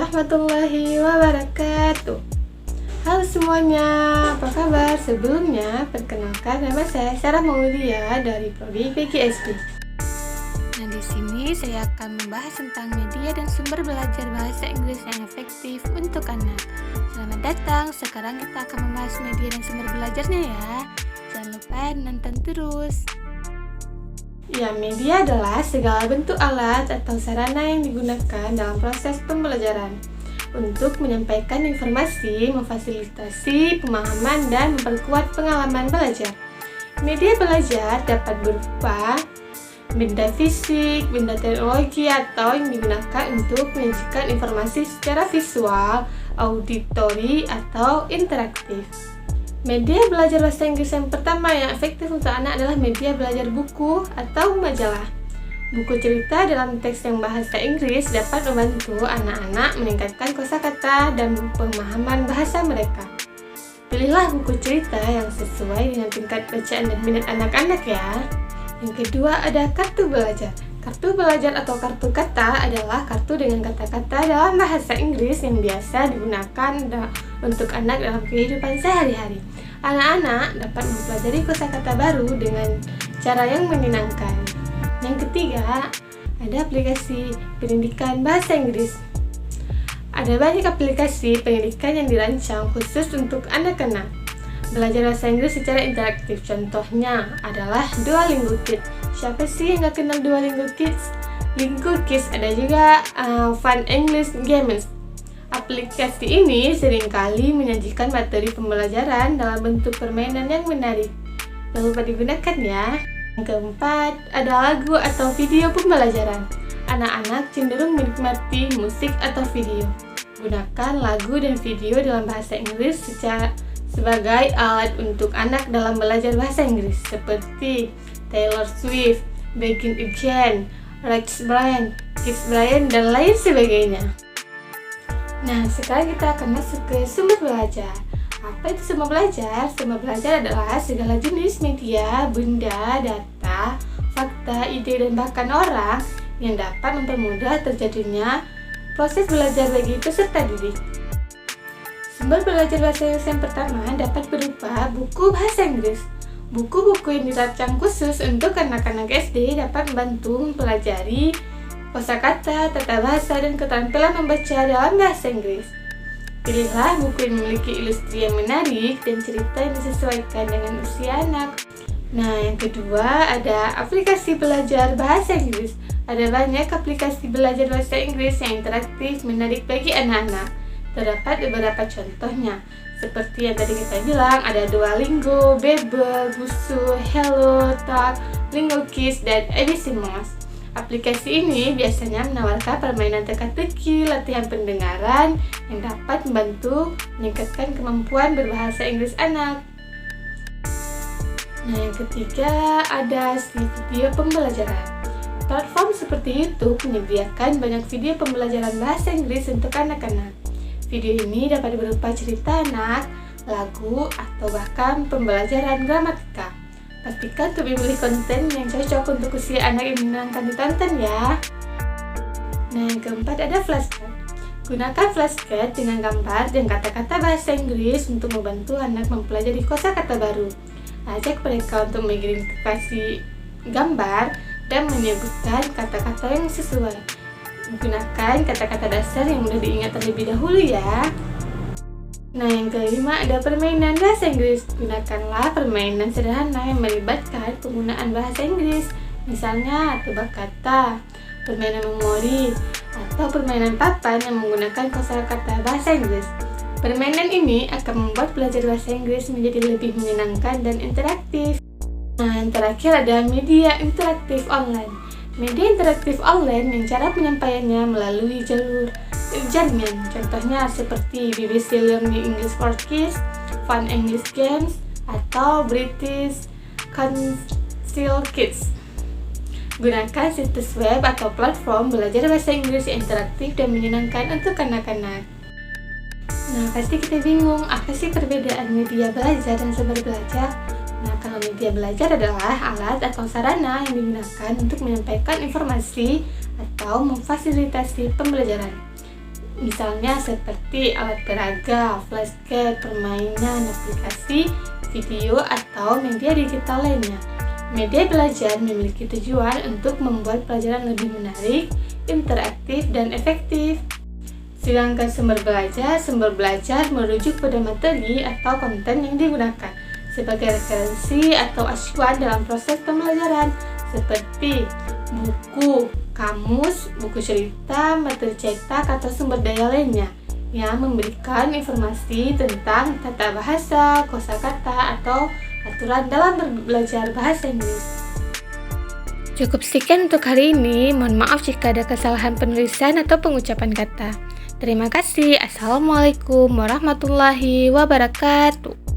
warahmatullahi wabarakatuh. Halo semuanya, apa kabar? Sebelumnya, perkenalkan nama saya Sarah Maulia dari Prodi PGSD. Nah, di sini saya akan membahas tentang media dan sumber belajar bahasa Inggris yang efektif untuk anak. Selamat datang, sekarang kita akan membahas media dan sumber belajarnya ya. Jangan lupa nonton terus. Ya, media adalah segala bentuk alat atau sarana yang digunakan dalam proses pembelajaran untuk menyampaikan informasi, memfasilitasi pemahaman, dan memperkuat pengalaman belajar. Media belajar dapat berupa benda fisik, benda teknologi, atau yang digunakan untuk menyajikan informasi secara visual, auditori, atau interaktif. Media belajar bahasa Inggris yang pertama yang efektif untuk anak adalah media belajar buku atau majalah. Buku cerita dalam teks yang bahasa Inggris dapat membantu anak-anak meningkatkan kosakata dan pemahaman bahasa mereka. Pilihlah buku cerita yang sesuai dengan tingkat bacaan dan minat anak-anak ya. Yang kedua ada kartu belajar. Kartu belajar atau kartu kata adalah kartu dengan kata-kata dalam bahasa Inggris yang biasa digunakan untuk anak dalam kehidupan sehari-hari. Anak-anak dapat mempelajari kosakata baru dengan cara yang menyenangkan. Yang ketiga, ada aplikasi pendidikan bahasa Inggris. Ada banyak aplikasi pendidikan yang dirancang khusus untuk anak-anak belajar bahasa Inggris secara interaktif. Contohnya adalah Duolingo Kids. Siapa sih yang gak kenal Duolingo Kids? Lingo Kids, ada juga Fun English Games. Aplikasi ini seringkali menyajikan materi pembelajaran dalam bentuk permainan yang menarik. Jangan lupa digunakan ya. Yang keempat, ada lagu atau video pembelajaran. Anak-anak cenderung menikmati musik atau video. Gunakan lagu dan video dalam bahasa Inggris sebagai alat untuk anak dalam belajar bahasa Inggris, seperti Taylor Swift, Begin Again, Rex Brian, Kids Brian, dan lain sebagainya. Nah, sekarang kita akan masuk ke sumber belajar. Apa itu sumber belajar? Sumber belajar adalah segala jenis media, benda, data, fakta, ide, dan bahkan orang yang dapat mempermudah terjadinya proses belajar bagi peserta didik. Sumber belajar bahasa Inggris yang pertama dapat berupa buku bahasa Inggris. Buku-buku yang dirancang khusus untuk anak-anak SD dapat membantu mempelajari kosakata, tata bahasa, dan keterampilan membaca dalam bahasa Inggris. Pilihlah buku yang memiliki ilustrasi yang menarik dan cerita yang disesuaikan dengan usia anak. Nah, yang kedua ada aplikasi belajar bahasa Inggris. Ada banyak aplikasi belajar bahasa Inggris yang interaktif menarik bagi anak-anak. Terdapat beberapa contohnya, seperti yang tadi kita bilang, ada Duolingo, Babbel, Busuu, Hello, Talk, Lingo Kids, dan ABC-Moz. Aplikasi ini biasanya menawarkan permainan teka-teki, latihan pendengaran yang dapat membantu meningkatkan kemampuan berbahasa Inggris anak. Nah, yang ketiga ada video pembelajaran. Platform seperti YouTube menyediakan banyak video pembelajaran bahasa Inggris untuk anak-anak. Video ini dapat berupa cerita anak, lagu, atau bahkan pembelajaran gramatika. Pastikan untuk memilih konten yang cocok untuk usia anak yang menyenangkan ditonton ya. Nah, yang keempat ada flashcard. Gunakan flashcard dengan gambar dan kata-kata bahasa Inggris untuk membantu anak mempelajari kosakata baru. Ajak mereka untuk mengidentifikasi gambar dan menyebutkan kata-kata yang sesuai. Gunakan kata-kata dasar yang mudah diingat terlebih dahulu ya. Nah, yang kelima ada permainan bahasa Inggris. Gunakanlah permainan sederhana yang melibatkan penggunaan bahasa Inggris. Misalnya tebak kata, permainan memori, atau permainan papan yang menggunakan kosakata bahasa Inggris. Permainan ini akan membuat belajar bahasa Inggris menjadi lebih menyenangkan dan interaktif. Nah, yang terakhir ada media interaktif online. Media interaktif online yang cara penyampaiannya melalui jalur jaringan. Contohnya seperti BBC Learning English for Kids, Fun English Games, atau British Council Kids. Gunakan situs web atau platform belajar bahasa Inggris yang interaktif dan menyenangkan untuk anak-anak. Nah, pasti kita bingung, apa sih perbedaan media belajar dan sumber belajar? Nah, kalau media belajar adalah alat atau sarana yang digunakan untuk menyampaikan informasi atau memfasilitasi pembelajaran. misalnya seperti alat peraga, flashcard, permainan, aplikasi, video, atau media digital lainnya. Media belajar memiliki tujuan untuk membuat pelajaran lebih menarik, interaktif, dan efektif. Sedangkan sumber belajar merujuk pada materi atau konten yang digunakan sebagai referensi atau acuan dalam proses pembelajaran, seperti buku, kamus, buku cerita, materi cetak, atau sumber daya lainnya yang memberikan informasi tentang tata bahasa, kosakata, atau aturan dalam belajar bahasa Inggris. Cukup sekian untuk hari ini. Mohon maaf jika ada kesalahan penulisan atau pengucapan kata. Terima kasih. Assalamualaikum warahmatullahi wabarakatuh.